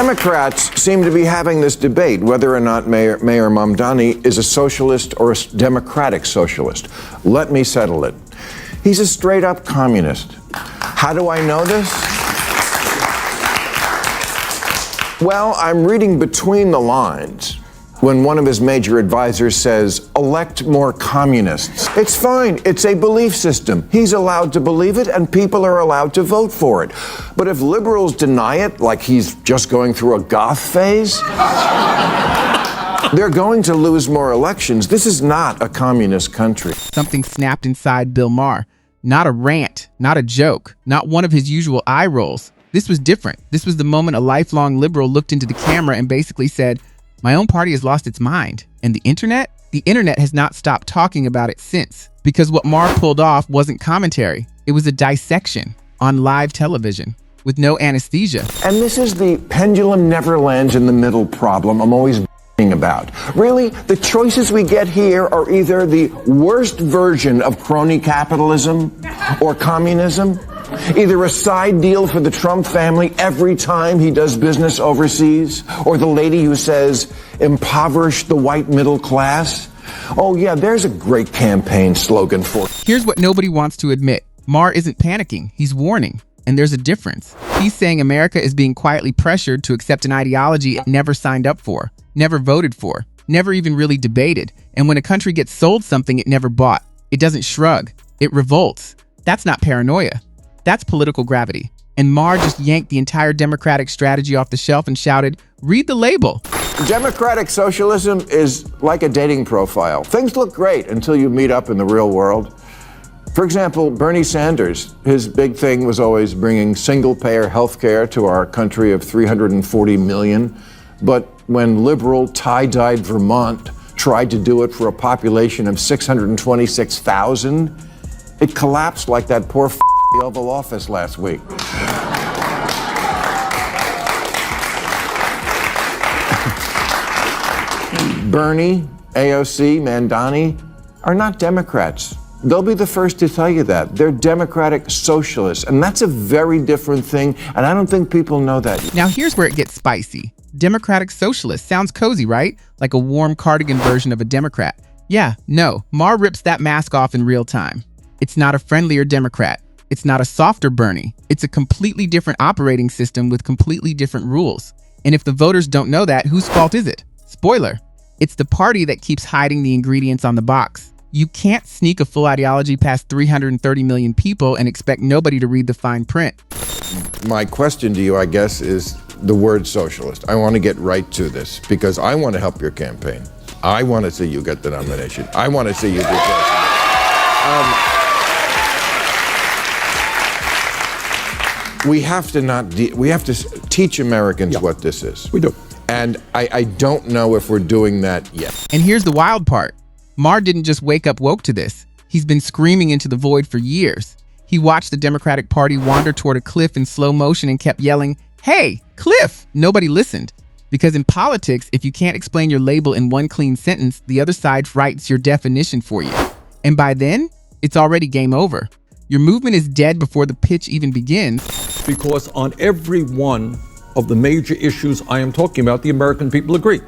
Democrats seem to be having this debate whether or not Maher Mamdani is a socialist or a democratic socialist. Let me settle it. He's a straight-up communist. How do I know this? Well, I'm reading between the lines when one of his major advisors says, elect more communists. It's fine. It's a belief system. He's allowed to believe it, and people are allowed to vote for it. But if liberals deny it, like he's just going through a goth phase, they're going to lose more elections. This is not a communist country. Something snapped inside Bill Maher. Not a rant, not a joke, not one of his usual eye rolls. This was different. This was the moment a lifelong liberal looked into the camera and basically said, my own party has lost its mind. And the internet has not stopped talking about it since. Because what Maher pulled off wasn't commentary. It was a dissection on live television with no anesthesia. And this is the pendulum never lands in the middle problem I'm always about. Really, the choices we get here are either the worst version of crony capitalism or communism, either a side deal for the Trump family every time he does business overseas, or the lady who says, impoverish the white middle class. Oh yeah, there's a great campaign slogan for it. Here's what nobody wants to admit. Maher isn't panicking, he's warning. And there's a difference. He's saying America is being quietly pressured to accept an ideology it never signed up for, never voted for, never even really debated. And when a country gets sold something it never bought, it doesn't shrug, it revolts. That's not paranoia. That's political gravity. And Maher just yanked the entire democratic strategy off the shelf and shouted, read the label. Democratic socialism is like a dating profile. Things look great until you meet up in the real world. For example, Bernie Sanders, his big thing was always bringing single-payer health care to our country of 340 million. But when liberal, tie-dyed Vermont tried to do it for a population of 626,000, it collapsed like that poor the Oval Office last week. Bernie, AOC, Mamdani are not Democrats. They'll be the first to tell you that. They're democratic socialists, and that's a very different thing, and I don't think people know that. Now here's where it gets spicy. Democratic socialist sounds cozy, right? Like a warm cardigan version of a Democrat. Yeah, no, Maher rips that mask off in real time. It's not a friendlier Democrat. It's not a softer Bernie. It's a completely different operating system with completely different rules. And if the voters don't know that, whose fault is it? Spoiler, it's the party that keeps hiding the ingredients on the box. You can't sneak a full ideology past 330 million people and expect nobody to read the fine print. My question to you, I guess, is the word socialist. I want to get right to this because I want to help your campaign. I want to see you get the nomination. I want to see you do president. We have to teach Americans what this is. We do. And I don't know if we're doing that yet. And here's the wild part. Maher didn't just wake up woke to this. He's been screaming into the void for years. He watched the Democratic Party wander toward a cliff in slow motion and kept yelling, hey, cliff! Nobody listened. Because in politics, if you can't explain your label in one clean sentence, the other side writes your definition for you. And by then, it's already game over. Your movement is dead before the pitch even begins. Because on every one of the major issues I am talking about, the American people agree.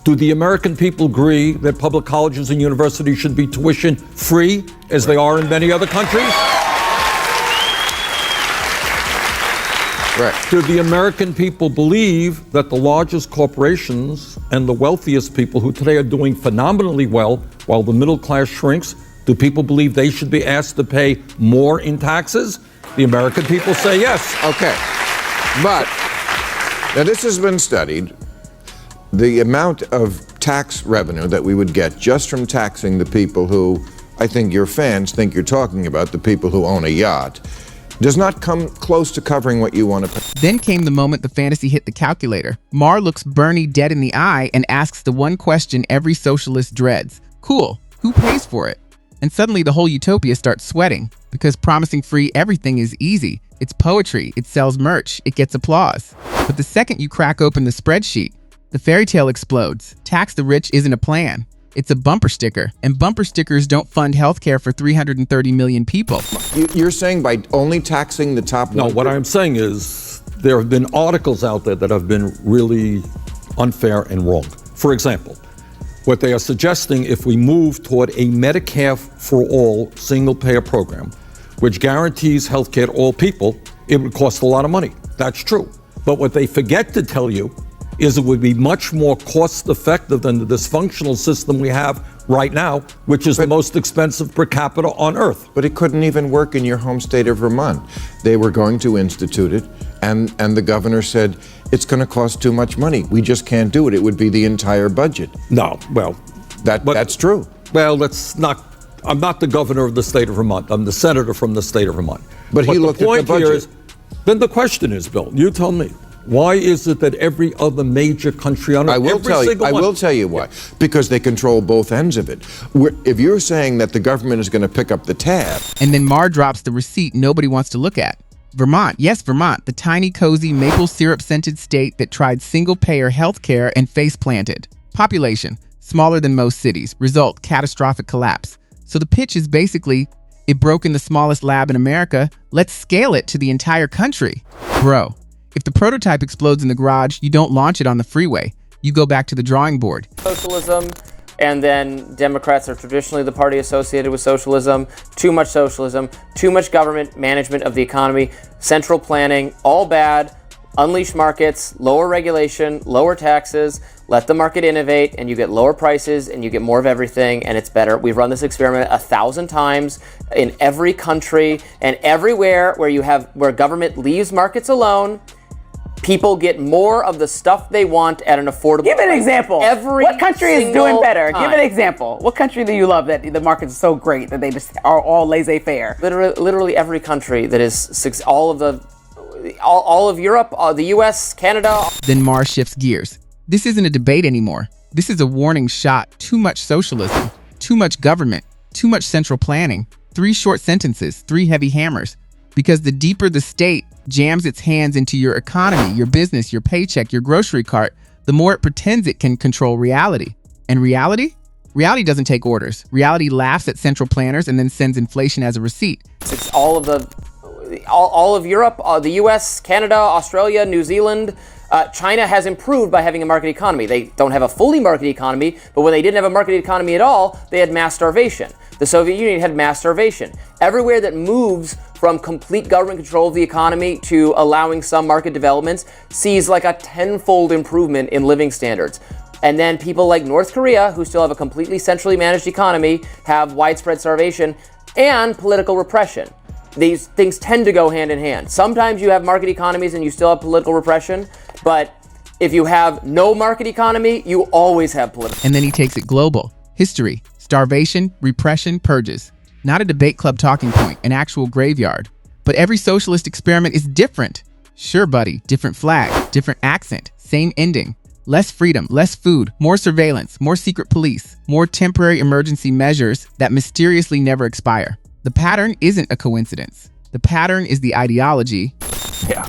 Do the American people agree that public colleges and universities should be tuition free as they are in many other countries? Right. Do the American people believe that the largest corporations and the wealthiest people who today are doing phenomenally well while the middle class shrinks, do people believe they should be asked to pay more in taxes? The American people say yes. Okay. But now this has been studied. The amount of tax revenue that we would get just from taxing the people who I think your fans think you're talking about, the people who own a yacht, does not come close to covering what you want to pay. Then came the moment the fantasy hit the calculator. Maher looks Bernie dead in the eye and asks the one question every socialist dreads. Cool, who pays for it? And suddenly the whole utopia starts sweating, because promising free everything is easy. It's poetry, it sells merch, it gets applause. But the second you crack open the spreadsheet, the fairy tale explodes. Tax the rich isn't a plan. It's a bumper sticker, and bumper stickers don't fund healthcare for 330 million people. You're saying by only taxing the top No, what I'm saying is there have been articles out there that have been really unfair and wrong. For example, what they are suggesting, if we move toward a Medicare for all single-payer program, which guarantees health care to all people, it would cost a lot of money. That's true. But what they forget to tell you is it would be much more cost-effective than the dysfunctional system we have right now, which is the most expensive per capita on earth. But it couldn't even work in your home state of Vermont. They were going to institute it, and the governor said, it's going to cost too much money. We just can't do it. It would be the entire budget. No, well, That's true. Well, I'm not the governor of the state of Vermont. I'm the senator from the state of Vermont. But he looked at the budget. Then the question is, Bill, you tell me, why is it that every other major country on earth, I will tell you why. Because they control both ends of it. If you're saying that the government is going to pick up the tab. And then Maher drops the receipt nobody wants to look at. Vermont, yes, Vermont, the tiny, cozy, maple syrup-scented state that tried single-payer health care and face-planted. Population, smaller than most cities. Result, catastrophic collapse. So the pitch is basically, it broke in the smallest lab in America, let's scale it to the entire country. Bro, if the prototype explodes in the garage, you don't launch it on the freeway. You go back to the drawing board. Socialism, and then Democrats are traditionally the party associated with socialism. Too much socialism, too much government management of the economy, central planning, all bad. Unleash markets, lower regulation, lower taxes, let the market innovate, and you get lower prices and you get more of everything, and it's better. We've run this experiment 1,000 times in every country, and everywhere where government leaves markets alone, people get more of the stuff they want at an affordable price. Give an example. What country is doing better? Give an example. What country do you love that the market's so great that they just are all laissez-faire? Literally every country that is all of Europe, the US, Canada. Then Maher shifts gears. This isn't a debate anymore. This is a warning shot. Too much socialism, too much government, too much central planning. 3 short sentences, 3 heavy hammers. Because the deeper the state jams its hands into your economy, your business, your paycheck, your grocery cart, the more it pretends it can control reality. And reality? Reality doesn't take orders. Reality laughs at central planners and then sends inflation as a receipt. It's all of Europe, the US, Canada, Australia, New Zealand. China has improved by having a market economy. They don't have a fully market economy, but when they didn't have a market economy at all, they had mass starvation. The Soviet Union had mass starvation. Everywhere that moves from complete government control of the economy to allowing some market developments sees like a 10-fold improvement in living standards. And then people like North Korea, who still have a completely centrally managed economy, have widespread starvation and political repression. These things tend to go hand in hand. Sometimes you have market economies and you still have political repression, but if you have no market economy, you always have political. And then he takes it global. History, starvation, repression, purges. Not a debate club talking point, an actual graveyard. But every socialist experiment is different. Sure, buddy, different flag, different accent, same ending. Less freedom, less food, more surveillance, more secret police, more temporary emergency measures that mysteriously never expire. The pattern isn't a coincidence. The pattern is the ideology. Yeah.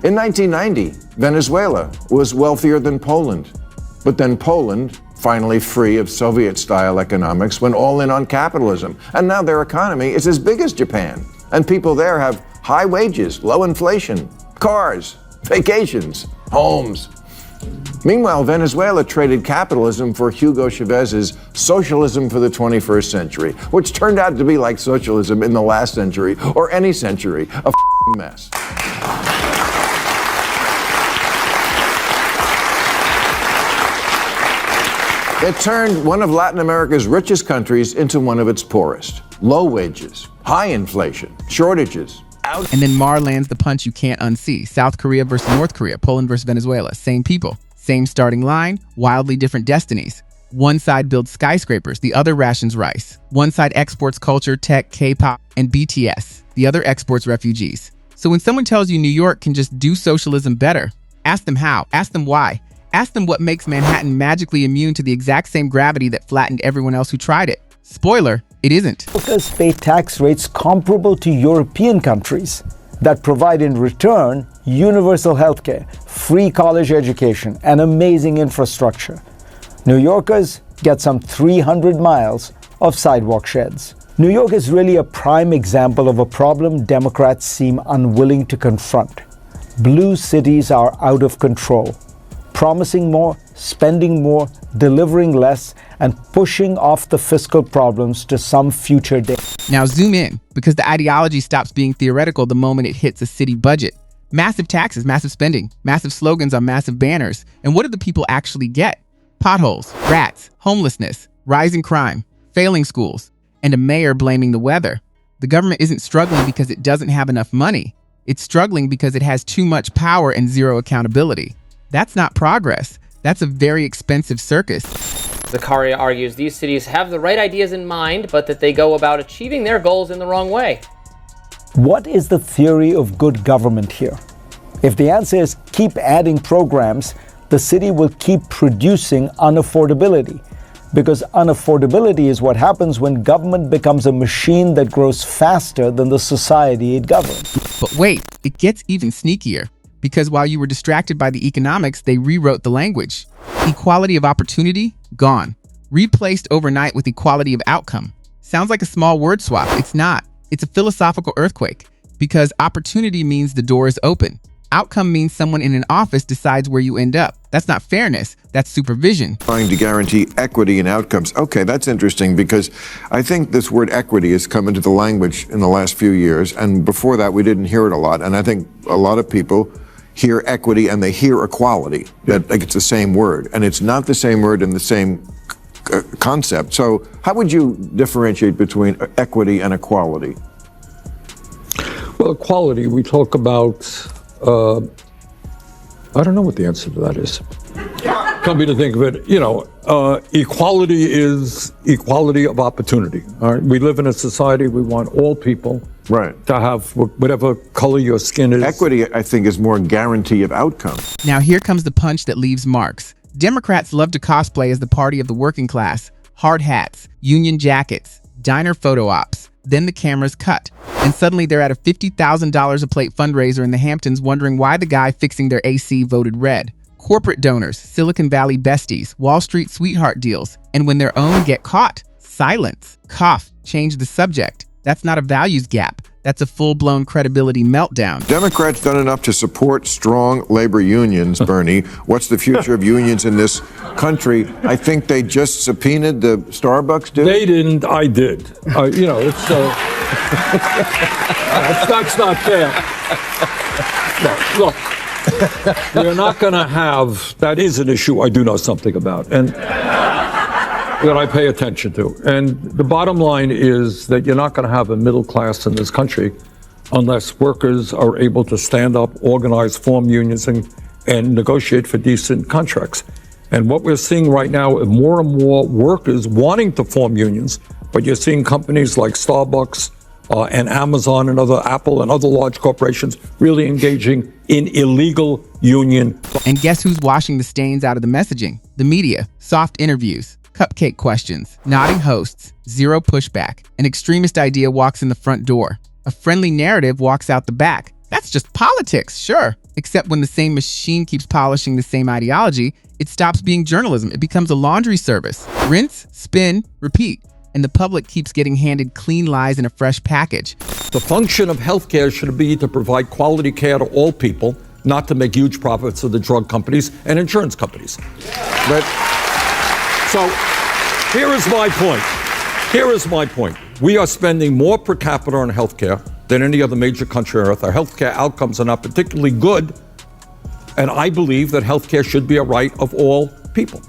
In 1990, Venezuela was wealthier than Poland. But then Poland, finally free of Soviet-style economics, went all in on capitalism. And now their economy is as big as Japan. And people there have high wages, low inflation, cars, vacations, homes. Meanwhile, Venezuela traded capitalism for Hugo Chavez's socialism for the 21st century, which turned out to be like socialism in the last century or any century, a mess. It turned one of Latin America's richest countries into one of its poorest. Low wages, high inflation, shortages. And then Maher lands the punch you can't unsee. South Korea versus North Korea, Poland versus Venezuela. Same people, same starting line, wildly different destinies. One side builds skyscrapers, the other rations rice. One side exports culture, tech, K-pop, and BTS. The other exports refugees. So when someone tells you New York can just do socialism better, ask them how, ask them why. Ask them what makes Manhattan magically immune to the exact same gravity that flattened everyone else who tried it. Spoiler, it isn't. Americans pay tax rates comparable to European countries that provide in return universal healthcare, free college education, and amazing infrastructure. New Yorkers get some 300 miles of sidewalk sheds. New York is really a prime example of a problem Democrats seem unwilling to confront: blue cities are out of control, promising more, spending more, delivering less, and pushing off the fiscal problems to some future day. Now zoom in, because the ideology stops being theoretical the moment it hits a city budget. Massive taxes, massive spending, massive slogans on massive banners. And what do the people actually get? Potholes, rats, homelessness, rising crime, failing schools, and a mayor blaming the weather. The government isn't struggling because it doesn't have enough money. It's struggling because it has too much power and zero accountability. That's not progress. That's a very expensive circus. Zakaria argues these cities have the right ideas in mind, but that they go about achieving their goals in the wrong way. What is the theory of good government here? If the answer is keep adding programs, the city will keep producing unaffordability, because unaffordability is what happens when government becomes a machine that grows faster than the society it governs. But wait, it gets even sneakier, because while you were distracted by the economics, they rewrote the language. Equality of opportunity, gone. Replaced overnight with equality of outcome. Sounds like a small word swap. It's not. It's a philosophical earthquake, because opportunity means the door is open. Outcome means someone in an office decides where you end up. That's not fairness, that's supervision. Trying to guarantee equity in outcomes. Okay, that's interesting, because I think this word equity has come into the language in the last few years, and before that we didn't hear it a lot, and I think a lot of people hear equity and they hear equality, that like it's the same word, and it's not the same word in the same concept. So how would you differentiate between equity and equality? Well, equality, we talk about, I don't know what the answer to that is. Come to think of it, equality is equality of opportunity. All right? We live in a society, we want all people to have whatever color your skin is. Equity, I think, is more guarantee of outcome. Now here comes the punch that leaves marks. Democrats love to cosplay as the party of the working class. Hard hats, union jackets, diner photo ops. Then the cameras cut, and suddenly they're at a $50,000 a plate fundraiser in the Hamptons wondering why the guy fixing their AC voted red. Corporate donors, Silicon Valley besties, Wall Street sweetheart deals, and when their own get caught, silence, cough, change the subject. That's not a values gap. That's a full-blown credibility meltdown. Democrats done enough to support strong labor unions, Bernie. What's the future of unions in this country? I think they just subpoenaed the Starbucks dude. They didn't, I did. It's that's not fair. No, look, we're not going to have, that is an issue I do know something about, and that I pay attention to. And the bottom line is that you're not going to have a middle class in this country unless workers are able to stand up, organize, form unions, and negotiate for decent contracts. And what we're seeing right now is more and more workers wanting to form unions, but you're seeing companies like Starbucks and Amazon and Apple and other large corporations really engaging in illegal union. And guess who's washing the stains out of the messaging? The media, soft interviews, cupcake questions, nodding hosts, zero pushback. An extremist idea walks in the front door. A friendly narrative walks out the back. That's just politics, sure. Except when the same machine keeps polishing the same ideology, it stops being journalism. It becomes a laundry service. Rinse, spin, repeat. And the public keeps getting handed clean lies in a fresh package. The function of healthcare should be to provide quality care to all people, not to make huge profits of the drug companies and insurance companies. But so here is my point. Here is my point. We are spending more per capita on healthcare than any other major country on earth. Our healthcare outcomes are not particularly good. And I believe that healthcare should be a right of all people.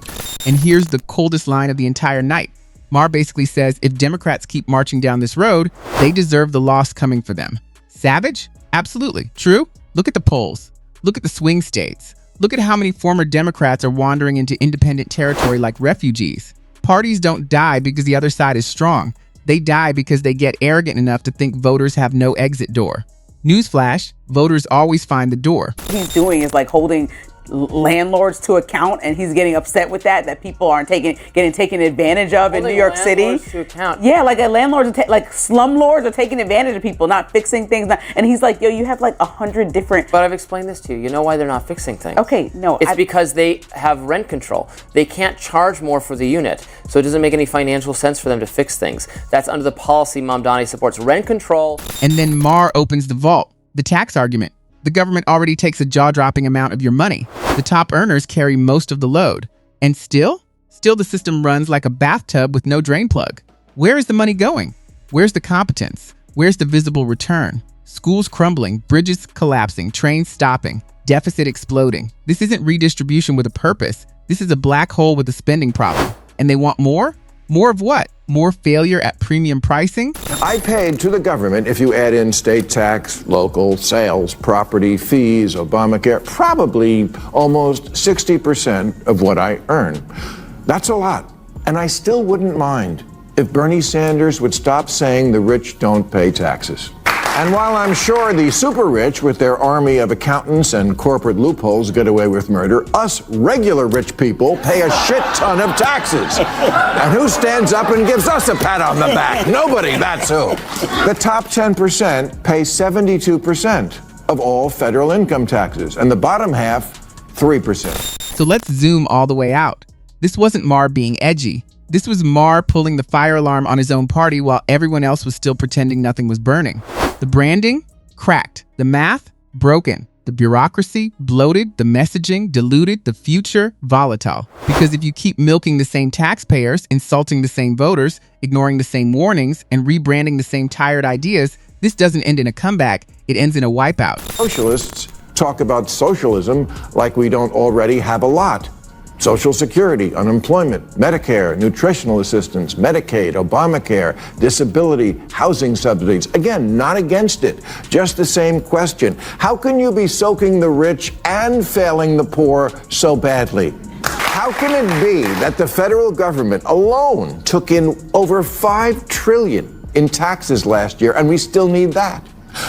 And here's the coldest line of the entire night. Maher basically says if Democrats keep marching down this road, they deserve the loss coming for them. Savage? Absolutely. True? Look at the polls. Look at the swing states. Look at how many former Democrats are wandering into independent territory like refugees. Parties don't die because the other side is strong. They die because they get arrogant enough to think voters have no exit door. Newsflash, voters always find the door. What he's doing is like holding landlords to account, and he's getting upset with that people aren't getting taken advantage of in New York City. To account. Yeah, like landlords, like slumlords are taking advantage of people, not fixing things. And he's like, yo, you have like 100 different. But I've explained this to you. You know why they're not fixing things? Okay, no. It's because they have rent control. They can't charge more for the unit, so it doesn't make any financial sense for them to fix things. That's under the policy Mamdani supports, rent control. And then Maher opens the vault, the tax argument. The government already takes a jaw-dropping amount of your money. The top earners carry most of the load. And still the system runs like a bathtub with no drain plug. Where is the money going? Where's the competence? Where's the visible return? Schools crumbling, bridges collapsing, trains stopping, deficit exploding. This isn't redistribution with a purpose. This is a black hole with a spending problem. And they want more? More of what? More failure at premium pricing? I paid to the government, if you add in state tax, local, sales, property, fees, Obamacare, probably almost 60% of what I earn. That's a lot. And I still wouldn't mind if Bernie Sanders would stop saying the rich don't pay taxes. And while I'm sure the super rich with their army of accountants and corporate loopholes get away with murder, us regular rich people pay a shit ton of taxes. And who stands up and gives us a pat on the back? Nobody, that's who. The top 10% pay 72% of all federal income taxes, and the bottom half, 3%. So let's zoom all the way out. This wasn't Maher being edgy. This was Maher pulling the fire alarm on his own party while everyone else was still pretending nothing was burning. The branding? Cracked. The math? Broken. The bureaucracy? Bloated. The messaging? Diluted. The future? Volatile. Because if you keep milking the same taxpayers, insulting the same voters, ignoring the same warnings, and rebranding the same tired ideas, this doesn't end in a comeback, it ends in a wipeout. Socialists talk about socialism like we don't already have a lot. Social Security, unemployment, Medicare, nutritional assistance, Medicaid, Obamacare, disability, housing subsidies. Again, not against it, just the same question. How can you be soaking the rich and failing the poor so badly? How can it be that the federal government alone took in over $5 trillion in taxes last year, and we still need that?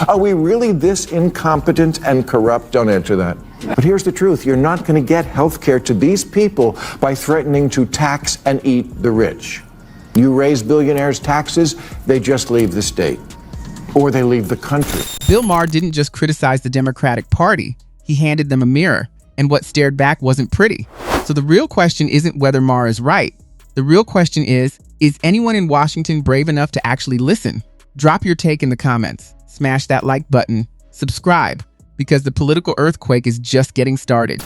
Are we really this incompetent and corrupt? Don't answer that. But here's the truth. You're not going to get health care to these people by threatening to tax and eat the rich. You raise billionaires' taxes, they just leave the state. Or they leave the country. Bill Maher didn't just criticize the Democratic Party. He handed them a mirror, and what stared back wasn't pretty. So the real question isn't whether Maher is right. The real question is anyone in Washington brave enough to actually listen? Drop your take in the comments. Smash that like button. Subscribe, because the political earthquake is just getting started.